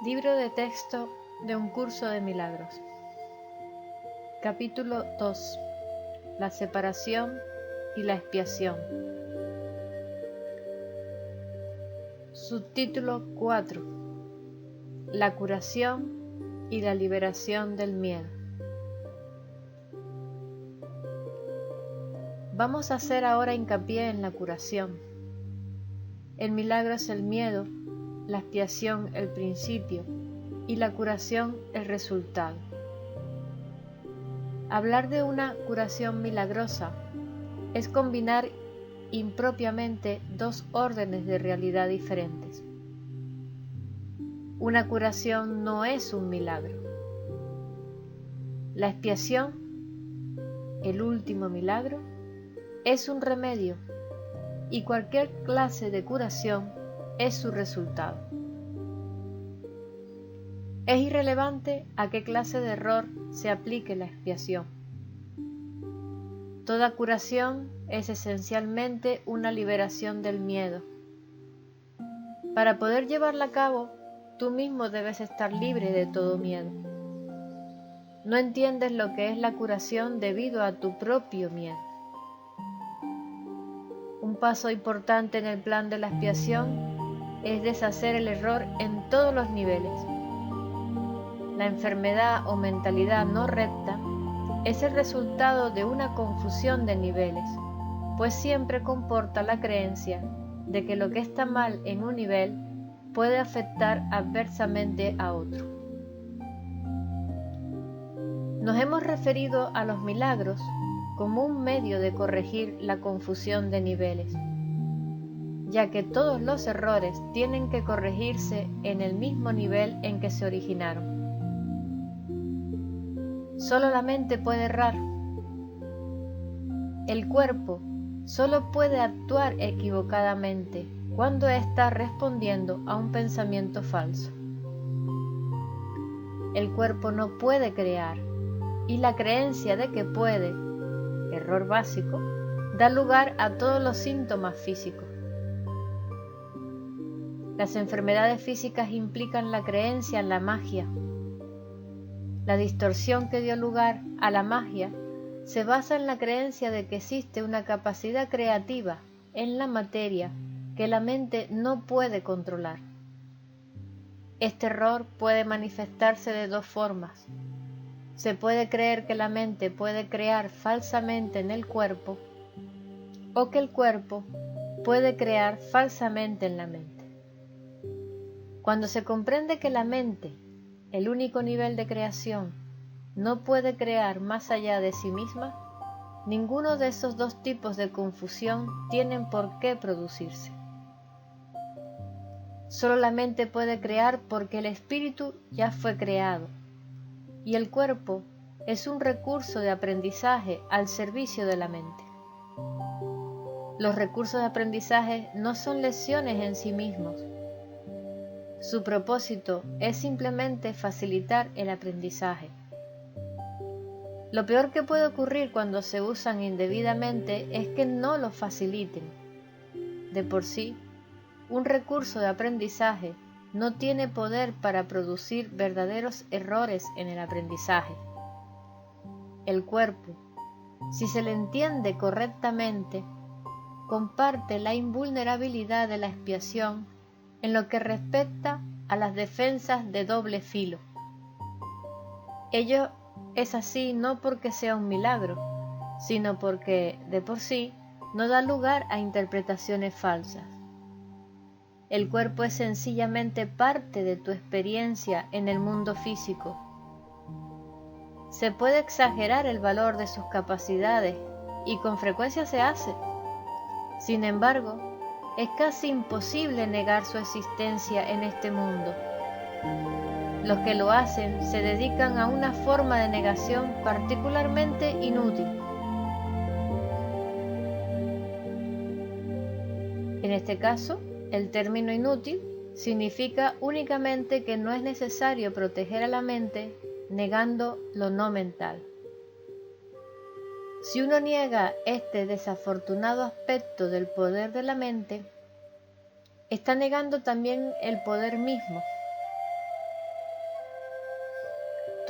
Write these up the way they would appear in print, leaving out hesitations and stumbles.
Libro de texto de un curso de milagros. Capítulo 2. La separación y la expiación. Subtítulo 4. La curación y la liberación del miedo. Vamos a hacer ahora hincapié en la curación. El milagro es el miedo, la expiación el principio y la curación el resultado. Hablar de una curación milagrosa es combinar impropiamente dos órdenes de realidad diferentes. Una curación no es un milagro. La expiación, el último milagro, es un remedio y cualquier clase de curación es su resultado. Es irrelevante a qué clase de error se aplique la expiación. Toda curación es esencialmente una liberación del miedo. Para poder llevarla a cabo, tú mismo debes estar libre de todo miedo. No entiendes lo que es la curación debido a tu propio miedo. Un paso importante en el plan de la expiación es deshacer el error en todos los niveles. La enfermedad o mentalidad no recta es el resultado de una confusión de niveles, pues siempre comporta la creencia de que lo que está mal en un nivel puede afectar adversamente a otro. Nos hemos referido a los milagros como un medio de corregir la confusión de niveles, ya que todos los errores tienen que corregirse en el mismo nivel en que se originaron. Solo la mente puede errar. El cuerpo solo puede actuar equivocadamente cuando está respondiendo a un pensamiento falso. El cuerpo no puede crear y la creencia de que puede, error básico, da lugar a todos los síntomas físicos. Las enfermedades físicas implican la creencia en la magia. La distorsión que dio lugar a la magia se basa en la creencia de que existe una capacidad creativa en la materia que la mente no puede controlar. Este error puede manifestarse de dos formas. Se puede creer que la mente puede crear falsamente en el cuerpo o que el cuerpo puede crear falsamente en la mente. Cuando se comprende que la mente, el único nivel de creación, no puede crear más allá de sí misma, ninguno de esos dos tipos de confusión tienen por qué producirse. Solo la mente puede crear porque el espíritu ya fue creado, y el cuerpo es un recurso de aprendizaje al servicio de la mente. Los recursos de aprendizaje no son lecciones en sí mismos. Su propósito es simplemente facilitar el aprendizaje. Lo peor que puede ocurrir cuando se usan indebidamente es que no lo faciliten. De por sí, un recurso de aprendizaje no tiene poder para producir verdaderos errores en el aprendizaje. El cuerpo, si se le entiende correctamente, comparte la invulnerabilidad de la expiación en lo que respecta a las defensas de doble filo. Ello es así no porque sea un milagro, sino porque, de por sí, no da lugar a interpretaciones falsas. El cuerpo es sencillamente parte de tu experiencia en el mundo físico. Se puede exagerar el valor de sus capacidades y con frecuencia se hace. Sin embargo, es casi imposible negar su existencia en este mundo. Los que lo hacen se dedican a una forma de negación particularmente inútil. En este caso, el término inútil significa únicamente que no es necesario proteger a la mente negando lo no mental. Si uno niega este desafortunado aspecto del poder de la mente, está negando también el poder mismo.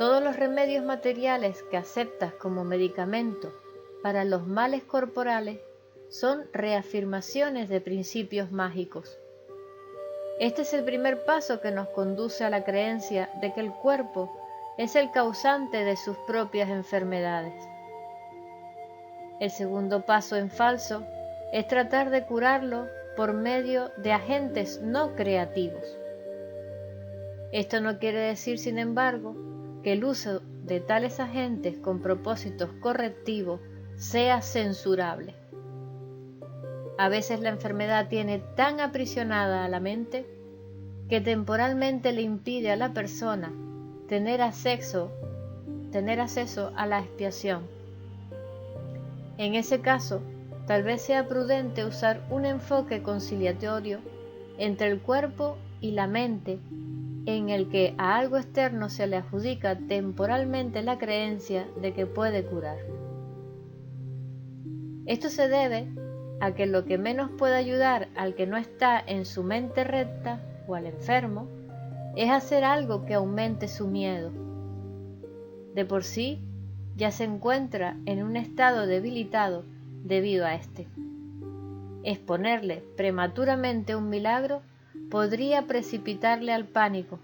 Todos los remedios materiales que aceptas como medicamento para los males corporales son reafirmaciones de principios mágicos. Este es el primer paso que nos conduce a la creencia de que el cuerpo es el causante de sus propias enfermedades. El segundo paso en falso es tratar de curarlo por medio de agentes no creativos. Esto no quiere decir, sin embargo, que el uso de tales agentes con propósitos correctivos sea censurable. A veces la enfermedad tiene tan aprisionada a la mente que temporalmente le impide a la persona tener acceso a la expiación. En ese caso, tal vez sea prudente usar un enfoque conciliatorio entre el cuerpo y la mente, en el que a algo externo se le adjudica temporalmente la creencia de que puede curar. Esto se debe a que lo que menos puede ayudar al que no está en su mente recta o al enfermo es hacer algo que aumente su miedo. De por sí, ya se encuentra en un estado debilitado debido a este. Exponerle prematuramente un milagro podría precipitarle al pánico,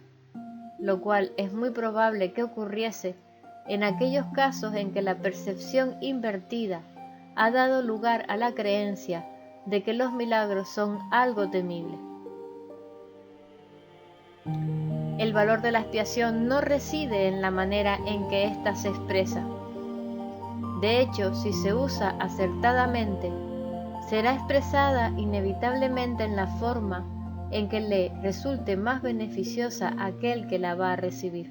lo cual es muy probable que ocurriese en aquellos casos en que la percepción invertida ha dado lugar a la creencia de que los milagros son algo temible. El valor de la expiación no reside en la manera en que ésta se expresa. De hecho, si se usa acertadamente, será expresada inevitablemente en la forma en que le resulte más beneficiosa a aquel que la va a recibir.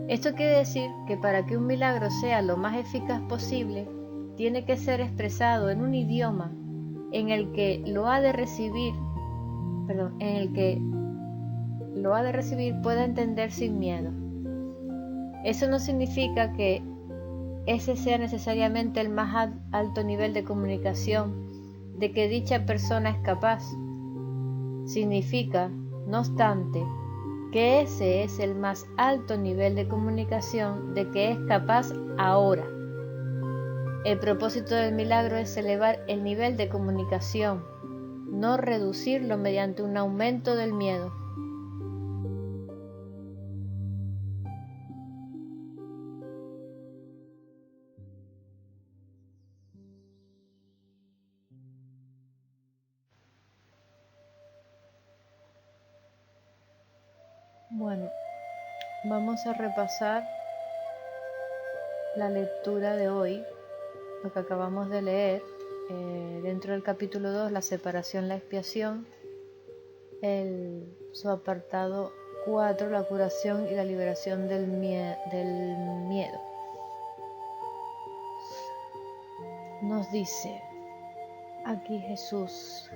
Esto quiere decir que para que un milagro sea lo más eficaz posible, tiene que ser expresado en un idioma en el que lo ha de recibir pueda entender sin miedo. Eso no significa que ese sea necesariamente el más alto nivel de comunicación de que dicha persona es capaz. Significa, no obstante, que ese es el más alto nivel de comunicación de que es capaz ahora. El propósito del milagro es elevar el nivel de comunicación, no reducirlo mediante un aumento del miedo. Bueno, vamos a repasar la lectura de hoy, lo que acabamos de leer, dentro del capítulo 2, la separación, la expiación, su apartado 4, la curación y la liberación del miedo. Nos dice aquí Jesús,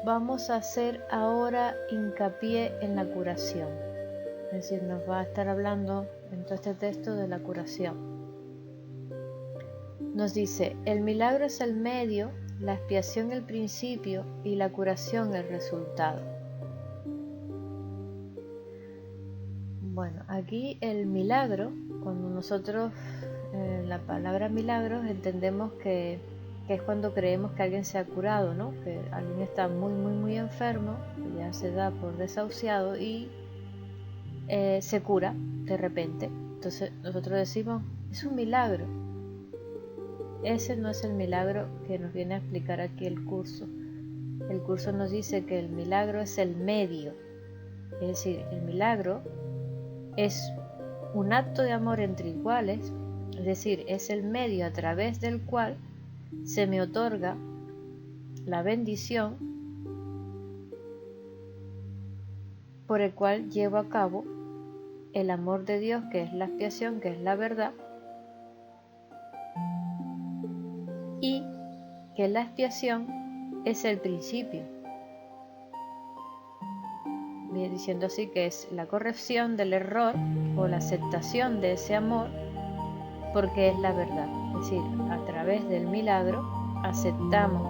vamos a hacer ahora hincapié en la curación. Es decir, nos va a estar hablando en todo este texto de la curación. Nos dice, el milagro es el medio, la expiación el principio y la curación el resultado. Bueno, aquí el milagro, cuando nosotros la palabra milagro entendemos que es cuando creemos que alguien se ha curado, ¿no? Que alguien está muy enfermo, que ya se da por desahuciado y se cura de repente. Entonces nosotros decimos, es un milagro. Ese no es el milagro que nos viene a explicar aquí el curso. El curso nos dice que el milagro es el medio. Es decir, el milagro es un acto de amor entre iguales, es decir, es el medio a través del cual se me otorga la bendición por el cual llevo a cabo el amor de Dios, que es la expiación, que es la verdad, y que la expiación es el principio. Viene diciendo así que es la corrección del error o la aceptación de ese amor porque es la verdad. Es decir, a través del milagro aceptamos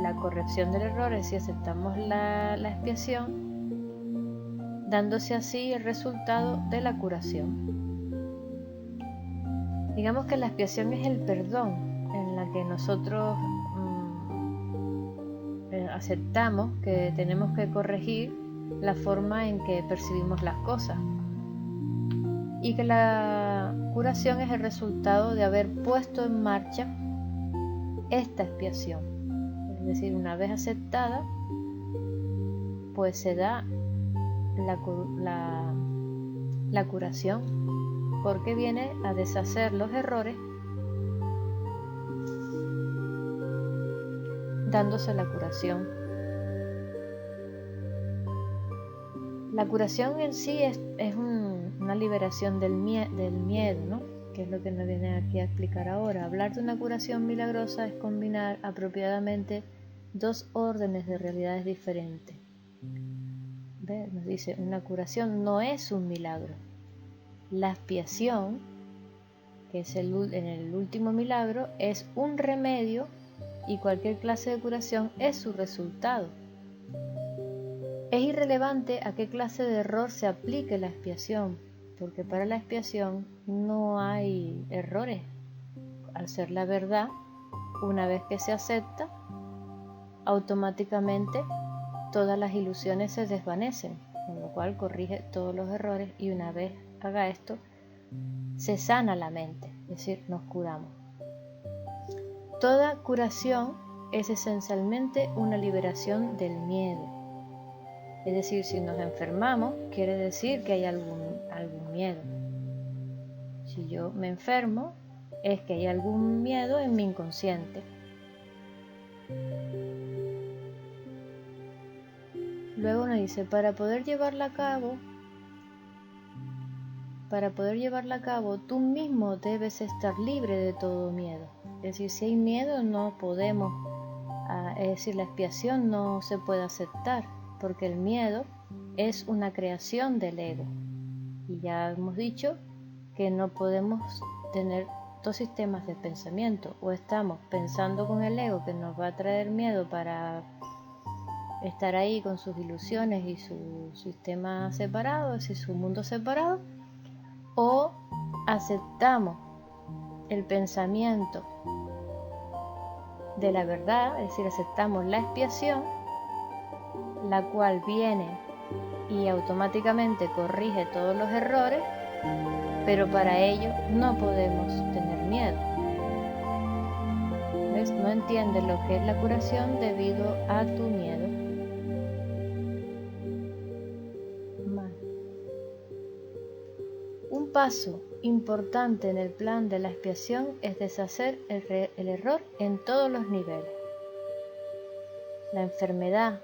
la la corrección del error, es decir, aceptamos la expiación, dándose así el resultado de la curación. Digamos que la expiación es el perdón en la que nosotros aceptamos que tenemos que corregir la forma en que percibimos las cosas, y que la curación es el resultado de haber puesto en marcha esta expiación. Es decir, una vez aceptada, pues se da la curación, porque viene a deshacer los errores, dándose la curación. La curación en sí es una liberación del miedo, ¿no? Que es lo que nos viene aquí a explicar ahora. Hablar de una curación milagrosa es combinar apropiadamente dos órdenes de realidades diferentes. ¿Ve? Nos dice, una curación no es un milagro. La expiación, que es en el último milagro, es un remedio, y cualquier clase de curación es su resultado. Es irrelevante a qué clase de error se aplique la expiación, porque para la expiación no hay errores. Al ser la verdad, una vez que se acepta, automáticamente todas las ilusiones se desvanecen, con lo cual corrige todos los errores, y una vez haga esto, se sana la mente, es decir, nos curamos. Toda curación es esencialmente una liberación del miedo. Es decir, si nos enfermamos, quiere decir que hay algún miedo. Si yo me enfermo, es que hay algún miedo en mi inconsciente. Luego nos dice, para poder llevarla a cabo, tú mismo debes estar libre de todo miedo. Es decir, si hay miedo, no podemos, es decir, la expiación no se puede aceptar, porque el miedo es una creación del ego. Y ya hemos dicho que no podemos tener dos sistemas de pensamiento. O estamos pensando con el ego que nos va a traer miedo para estar ahí con sus ilusiones y su sistema separado, es decir, su mundo separado, o aceptamos el pensamiento de la verdad, es decir, aceptamos la expiación, la cual viene y automáticamente corrige todos los errores, pero para ello no podemos tener miedo. ¿Ves? No entiendes lo que es la curación debido a tu miedo. Vale. Un paso importante en el plan de la expiación es deshacer el error en todos los niveles. La enfermedad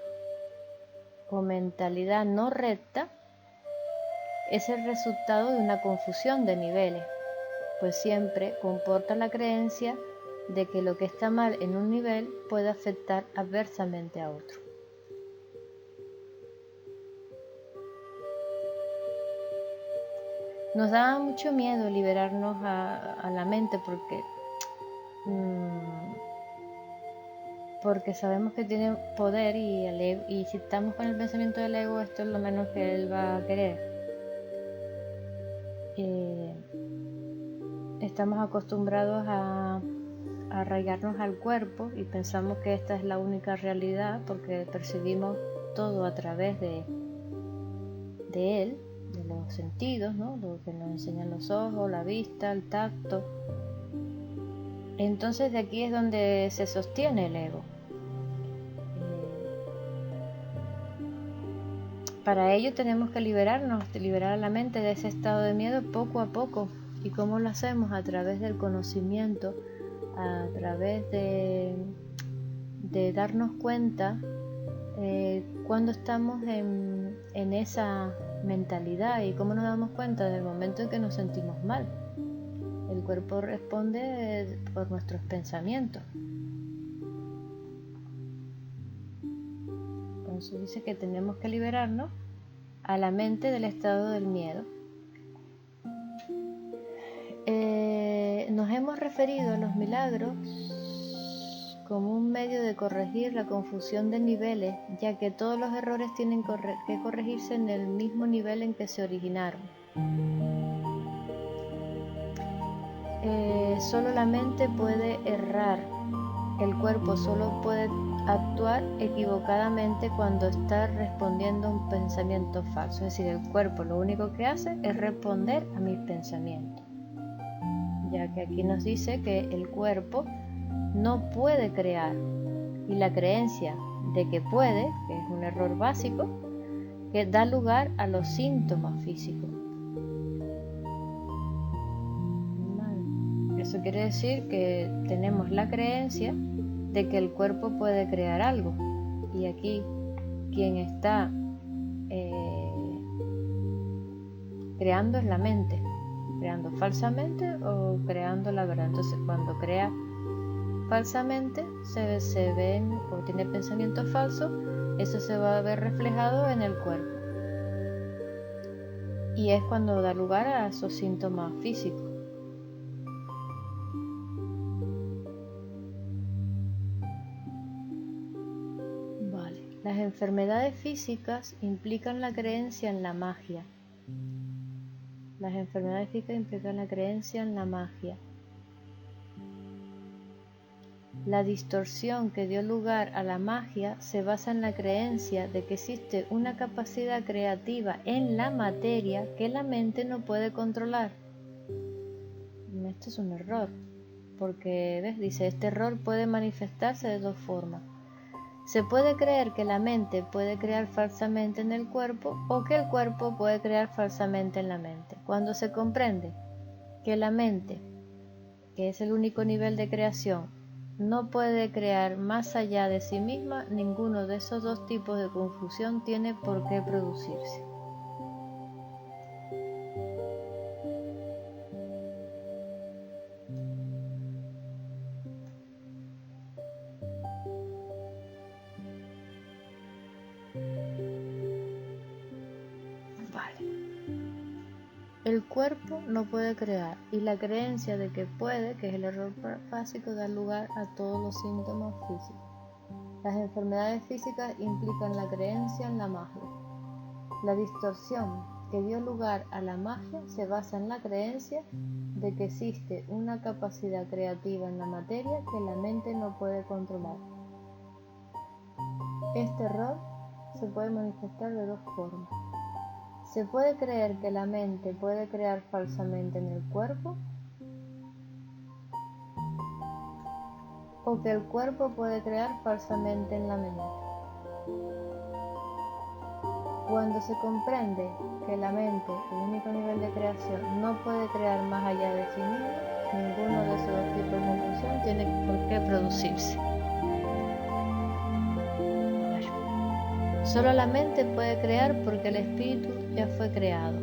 o mentalidad no recta es el resultado de una confusión de niveles, pues siempre comporta la creencia de que lo que está mal en un nivel puede afectar adversamente a otro. Nos da mucho miedo liberarnos a la mente porque sabemos que tiene poder, y si estamos con el pensamiento del ego, esto es lo menos que él va a querer. Estamos acostumbrados a arraigarnos al cuerpo y pensamos que esta es la única realidad porque percibimos todo a través de él, de los sentidos, ¿no? Lo que nos enseñan los ojos, la vista, el tacto. Entonces de aquí es donde se sostiene el ego. Para ello tenemos que liberar a la mente de ese estado de miedo poco a poco. ¿Y cómo lo hacemos? A través del conocimiento, a través de darnos cuenta cuando estamos en esa mentalidad. ¿Y cómo nos damos cuenta? Del momento en que nos sentimos mal. El cuerpo responde por nuestros pensamientos. Entonces dice que tenemos que liberarnos a la mente del estado del miedo. Nos hemos referido a los milagros como un medio de corregir la confusión de niveles, ya que todos los errores tienen que corregirse en el mismo nivel en que se originaron. Solo la mente puede errar, el cuerpo solo puede actuar equivocadamente cuando está respondiendo a un pensamiento falso. Es decir, el cuerpo lo único que hace es responder a mis pensamientos, ya que aquí nos dice que el cuerpo no puede crear, y la creencia de que puede, que es un error básico, que da lugar a los síntomas físicos. Eso quiere decir que tenemos la creencia de que el cuerpo puede crear algo, y aquí quien está creando es la mente, creando falsamente o creando la verdad. Entonces, cuando crea falsamente, se ven o tiene pensamientos falsos, eso se va a ver reflejado en el cuerpo, y es cuando da lugar a esos síntomas físicos. Las enfermedades físicas implican la creencia en la magia. Las enfermedades físicas implican la creencia en la magia. La distorsión que dio lugar a la magia se basa en la creencia de que existe una capacidad creativa en la materia que la mente no puede controlar. Esto es un error, porque ¿ves? Dice, este error puede manifestarse de dos formas. Se puede creer que la mente puede crear falsamente en el cuerpo, o que el cuerpo puede crear falsamente en la mente. Cuando se comprende que la mente, que es el único nivel de creación, no puede crear más allá de sí misma, ninguno de esos dos tipos de confusión tiene por qué producirse. El cuerpo no puede crear, y la creencia de que puede, que es el error básico, da lugar a todos los síntomas físicos. Las enfermedades físicas implican la creencia en la magia. La distorsión que dio lugar a la magia se basa en la creencia de que existe una capacidad creativa en la materia que la mente no puede controlar. Este error se puede manifestar de dos formas. Se puede creer que la mente puede crear falsamente en el cuerpo, o que el cuerpo puede crear falsamente en la mente. Cuando se comprende que la mente, el único nivel de creación, no puede crear más allá de sí mismo, ninguno de esos dos tipos de confusión tiene por qué producirse. Solo la mente puede crear porque el espíritu ya fue creado.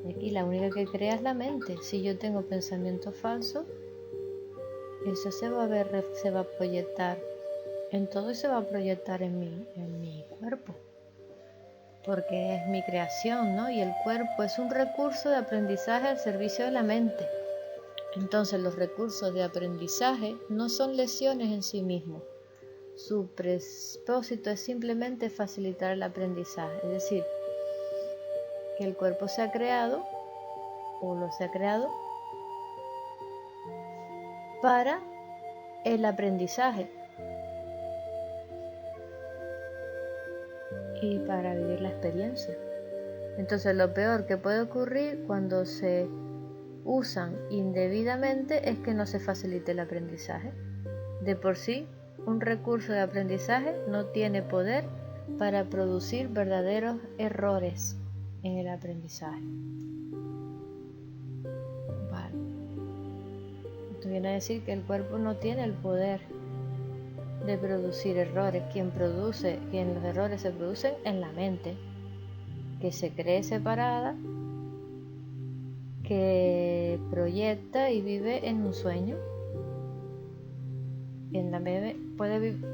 Y aquí la única que crea es la mente. Si yo tengo pensamientos falsos, eso se va a ver, se va a proyectar en todo, y se va a proyectar en mi cuerpo, porque es mi creación, ¿no? Y el cuerpo es un recurso de aprendizaje al servicio de la mente. Entonces, los recursos de aprendizaje no son lesiones en sí mismos. Su propósito es simplemente facilitar el aprendizaje, es decir, que el cuerpo se ha creado, o lo se ha creado, para el aprendizaje y para vivir la experiencia. Entonces, lo peor que puede ocurrir cuando se usan indebidamente es que no se facilite el aprendizaje. De por sí, un recurso de aprendizaje no tiene poder para producir verdaderos errores en el aprendizaje. Vale. Esto viene a decir que el cuerpo no tiene el poder de producir errores. Quien los errores se producen en la mente, que se cree separada, que proyecta y vive en un sueño.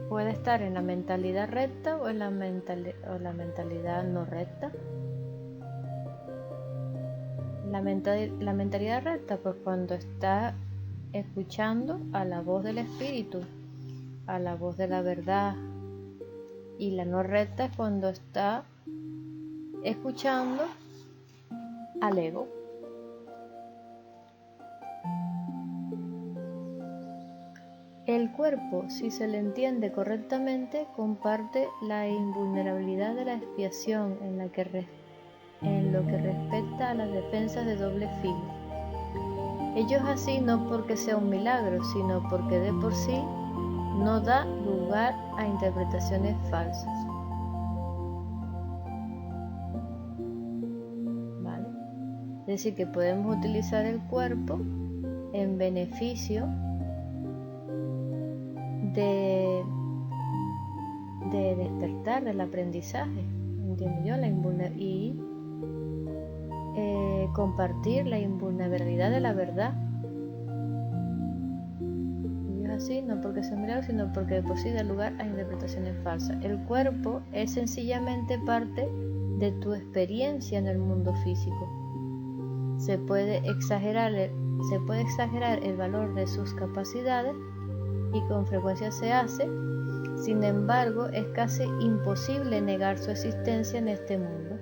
Puede estar en la mentalidad recta o en la mentalidad no recta. La mentalidad recta, pues cuando está escuchando a la voz del espíritu, a la voz de la verdad. Y la no recta es cuando está escuchando al ego. El cuerpo, si se le entiende correctamente, comparte la invulnerabilidad de la expiación en lo que respecta a las defensas de doble filo. Ello es así no porque sea un milagro, sino porque de por sí no da lugar a interpretaciones falsas. ¿Vale? Es decir, que podemos utilizar el cuerpo en beneficio de despertar del aprendizaje, entiendo yo, y compartir la invulnerabilidad de la verdad. Y es así, no porque sea un milagro, sino porque de por sí da lugar a interpretaciones falsas. El cuerpo es sencillamente parte de tu experiencia en el mundo físico. Se puede exagerar el valor de sus capacidades, y con frecuencia se hace. Sin embargo, es casi imposible negar su existencia en este mundo.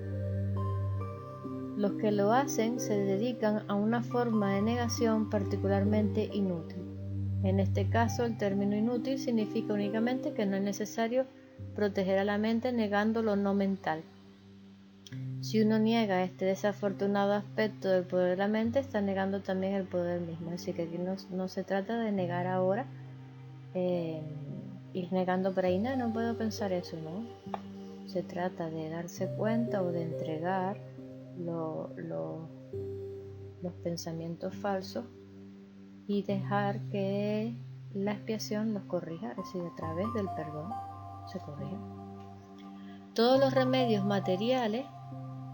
Los que lo hacen se dedican a una forma de negación particularmente inútil. En este caso, el término inútil significa únicamente que no es necesario proteger a la mente negando lo no mental. Si uno niega este desafortunado aspecto del poder de la mente, está negando también el poder mismo. Es decir, que aquí no se trata de negar ahora, ir negando por ahí, no puedo pensar eso, ¿no? Se trata de darse cuenta o de entregar los pensamientos falsos y dejar que la expiación los corrija, es decir, a través del perdón se corrija. Todos los remedios materiales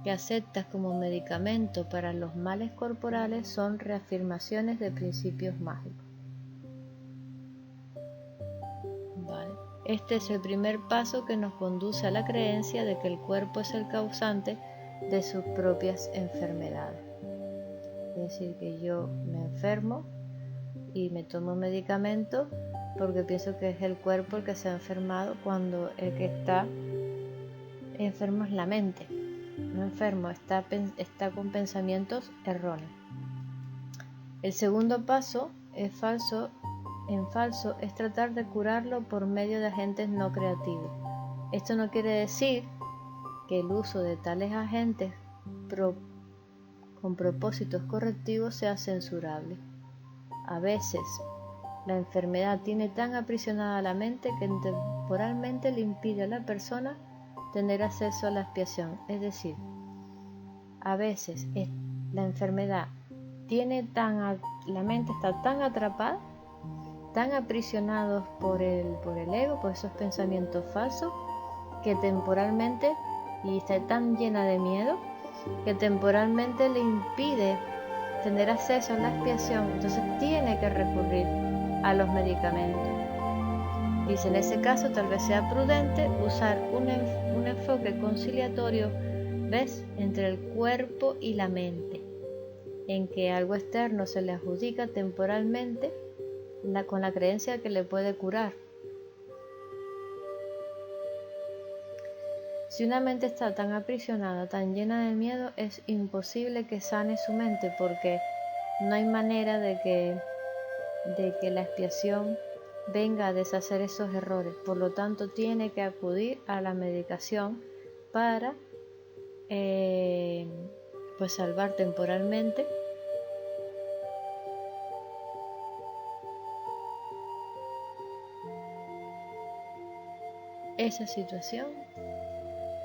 que aceptas como medicamento para los males corporales son reafirmaciones de principios mágicos. Este es el primer paso que nos conduce a la creencia de que el cuerpo es el causante de sus propias enfermedades. Es decir, que yo me enfermo y me tomo medicamentos porque pienso que es el cuerpo el que se ha enfermado, cuando el que está enfermo es la mente. No enfermo, está con pensamientos erróneos. El segundo paso es falso es tratar de curarlo por medio de agentes no creativos. Esto no quiere decir que el uso de tales agentes con propósitos correctivos sea censurable. A veces, la enfermedad tiene tan aprisionada la mente que temporalmente le impide a la persona tener acceso a la expiación. Es decir, a veces la enfermedad la mente está tan atrapada, tan aprisionados por el ego, por esos pensamientos falsos, que temporalmente, y está tan llena de miedo, que temporalmente le impide tener acceso a la expiación. Entonces tiene que recurrir a los medicamentos. Dice, en ese caso tal vez sea prudente usar un enfoque conciliatorio, ¿ves?, entre el cuerpo y la mente, en que algo externo se le adjudica temporalmente con la creencia de que le puede curar. Si una mente está tan aprisionada, tan llena de miedo, es imposible que sane su mente, porque no hay manera de que la expiación venga a deshacer esos errores. Por lo tanto, tiene que acudir a la medicación para salvar temporalmente esa situación.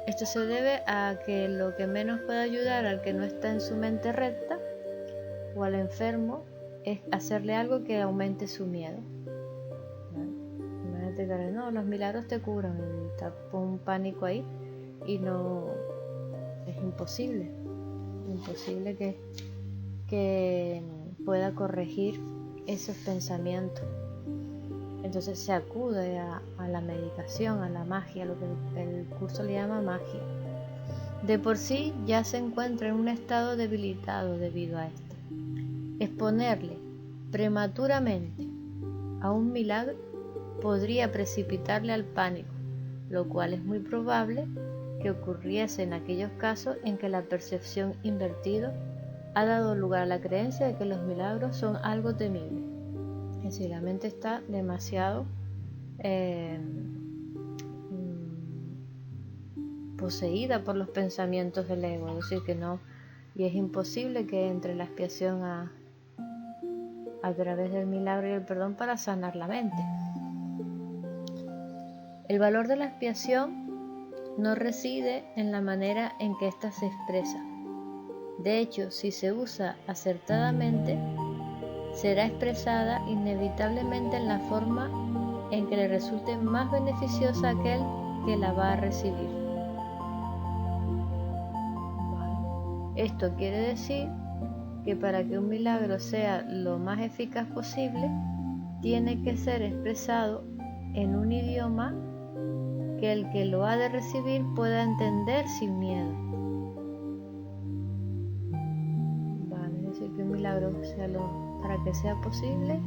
Esto se debe a que lo que menos puede ayudar al que no está en su mente recta o al enfermo es hacerle algo que aumente su miedo. Imagínate que no, los milagros te curan, y está con un pánico ahí, y no, es imposible que pueda corregir esos pensamientos. Entonces se acude a la medicación, a la magia, lo que el curso le llama magia. De por sí ya se encuentra en un estado debilitado debido a esto. Exponerle prematuramente a un milagro podría precipitarle al pánico, lo cual es muy probable que ocurriese en aquellos casos en que la percepción invertida ha dado lugar a la creencia de que los milagros son algo temible. Es decir, la mente está demasiado poseída por los pensamientos del ego, es decir, que no, y es imposible que entre la expiación a través del milagro y el perdón para sanar la mente. El valor de la expiación no reside en la manera en que ésta se expresa. De hecho, si se usa acertadamente, será expresada inevitablemente en la forma en que le resulte más beneficiosa a aquel que la va a recibir. Esto quiere decir que para que un milagro sea lo más eficaz posible, tiene que ser expresado en un idioma que el que lo ha de recibir pueda entender sin miedo. Es decir, que un milagro para que sea posible,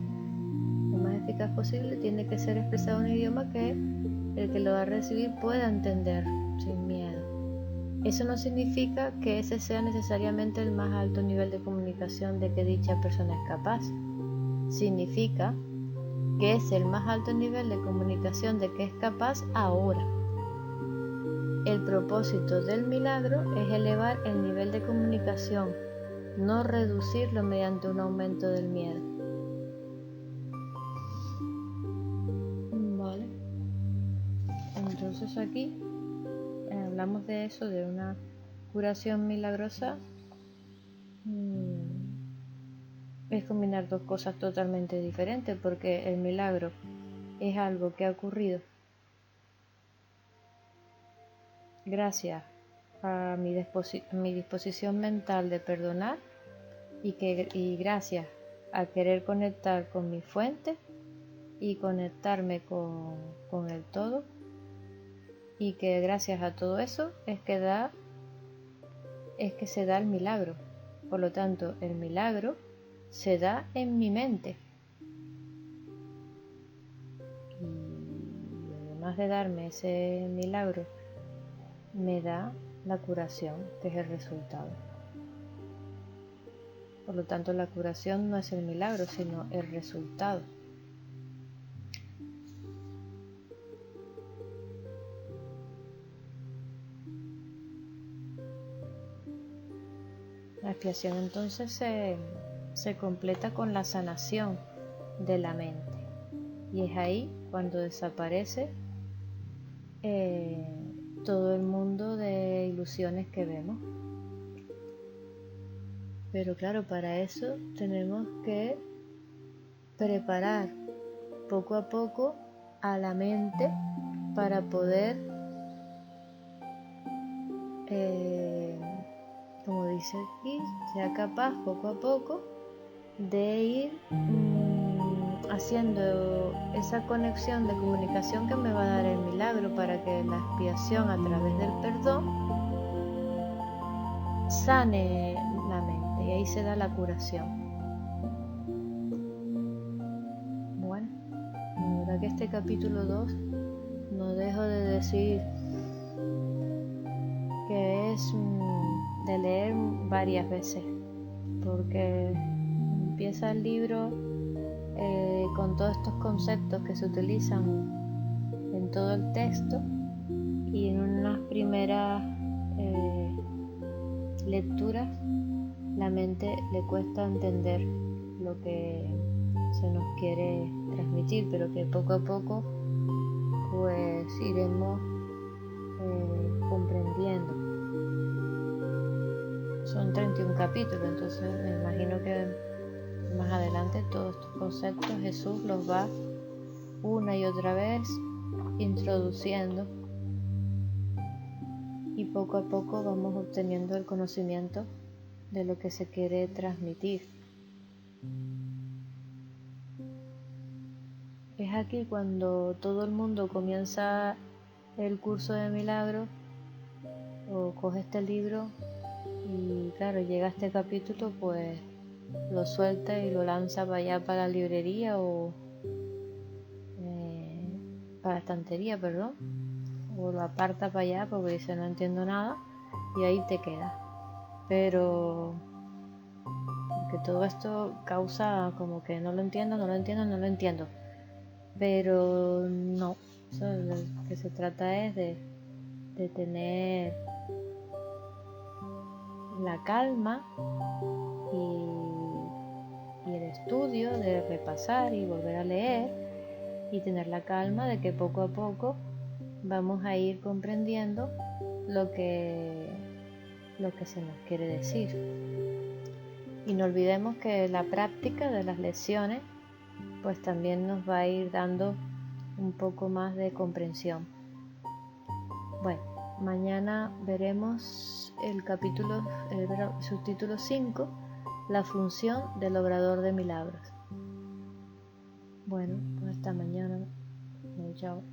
lo más eficaz posible, tiene que ser expresado en un idioma que el que lo va a recibir pueda entender sin miedo. Eso no significa que ese sea necesariamente el más alto nivel de comunicación de que dicha persona es capaz. Significa que es el más alto nivel de comunicación de que es capaz ahora. El propósito del milagro es elevar el nivel de comunicación, no reducirlo mediante un aumento del miedo. Vale. Entonces aquí hablamos de eso, de una curación milagrosa. Es combinar dos cosas totalmente diferentes, porque el milagro es algo que ha ocurrido gracias a mi disposición mental de perdonar y gracias a querer conectar con mi fuente y conectarme con el todo, y que gracias a todo eso es que se da el milagro. Por lo tanto, el milagro se da en mi mente, y además de darme ese milagro, me da la curación, que es el resultado. Por lo tanto, la curación no es el milagro, sino el resultado. La expiación entonces se completa con la sanación de la mente, y es ahí cuando desaparece todo el mundo de ilusiones que vemos. Pero claro, para eso tenemos que preparar poco a poco a la mente para poder, como dice aquí, sea capaz poco a poco de ir haciendo esa conexión de comunicación que me va a dar el milagro, para que la expiación a través del perdón sane la mente, y ahí se da la curación. Bueno, la verdad que este capítulo 2 no dejo de decir que es de leer varias veces, porque empieza el libro con todos estos conceptos que se utilizan en todo el texto, y en unas primeras lecturas la mente le cuesta entender lo que se nos quiere transmitir, pero que poco a poco pues iremos comprendiendo. Son 31 capítulos, entonces me imagino que más adelante todos estos conceptos Jesús los va una y otra vez introduciendo, y poco a poco vamos obteniendo el conocimiento de lo que se quiere transmitir. Es aquí cuando todo el mundo comienza el curso de milagros o coge este libro, y claro, llega a este capítulo, pues lo suelta y lo lanza para allá, para la librería o para la estantería, perdón, o lo aparta para allá porque dice no entiendo nada y ahí te queda. Pero que todo esto causa como que no lo entiendo, pero no, o sea, lo que se trata es de tener la calma y el estudio, de repasar y volver a leer y tener la calma de que poco a poco vamos a ir comprendiendo lo que se nos quiere decir. Y no olvidemos que la práctica de las lecciones pues también nos va a ir dando un poco más de comprensión. Bueno, mañana veremos el subtítulo 5, la función del obrador de milagros. Bueno, pues hasta mañana. Chao.